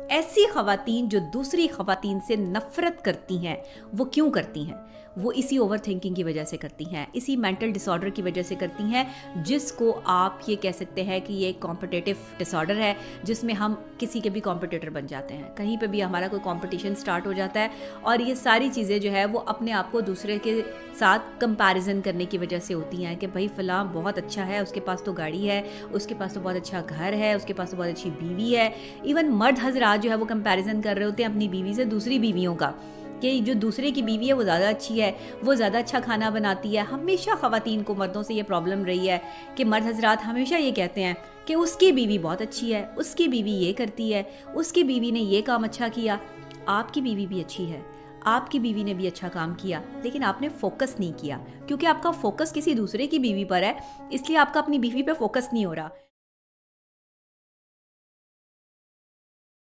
ایسی خواتین جو دوسری خواتین سے نفرت کرتی ہیں، وہ کیوں کرتی ہیں؟ وہ اسی اوور تھنکنگ کی وجہ سے کرتی ہیں، اسی مینٹل ڈس آرڈر کی وجہ سے کرتی ہیں، جس کو آپ یہ کہہ سکتے ہیں کہ یہ ایک کمپٹیٹیو ڈس آرڈر ہے، جس میں ہم کسی کے بھی کمپٹیٹر بن جاتے ہیں، کہیں پہ بھی ہمارا کوئی کمپٹیشن سٹارٹ ہو جاتا ہے، اور یہ ساری چیزیں جو ہے وہ اپنے آپ کو دوسرے کے ساتھ کمپیریزن کرنے کی وجہ سے ہوتی ہیں کہ بھائی فلاں بہت اچھا ہے، اس کے پاس تو گاڑی ہے، اس کے پاس تو بہت اچھا گھر ہے، اس کے پاس تو بہت اچھی بیوی ہے۔ ایون مرد حضرات جو ہے وہ کمپیریزن کر رہے ہوتے ہیں اپنی بیوی سے دوسری بیویوں کا، کہ جو دوسرے کی بیوی ہے وہ زیادہ اچھی ہے، وہ زیادہ اچھا کھانا بناتی ہے۔ ہمیشہ خواتین کو مردوں سے یہ پرابلم رہی ہے کہ مرد حضرات ہمیشہ یہ کہتے ہیں کہ اس کی بیوی بہت اچھی ہے، اس کی بیوی یہ کرتی ہے، اس کی بیوی نے یہ کام اچھا کیا۔ آپ کی بیوی بھی اچھی ہے، آپ کی بیوی نے بھی اچھا کام کیا، لیکن آپ نے فوکس نہیں کیا، کیونکہ آپ کا فوکس کسی دوسرے کی بیوی پر ہے، اس لیے آپ کا اپنی بیوی پہ فوکس نہیں ہو رہا۔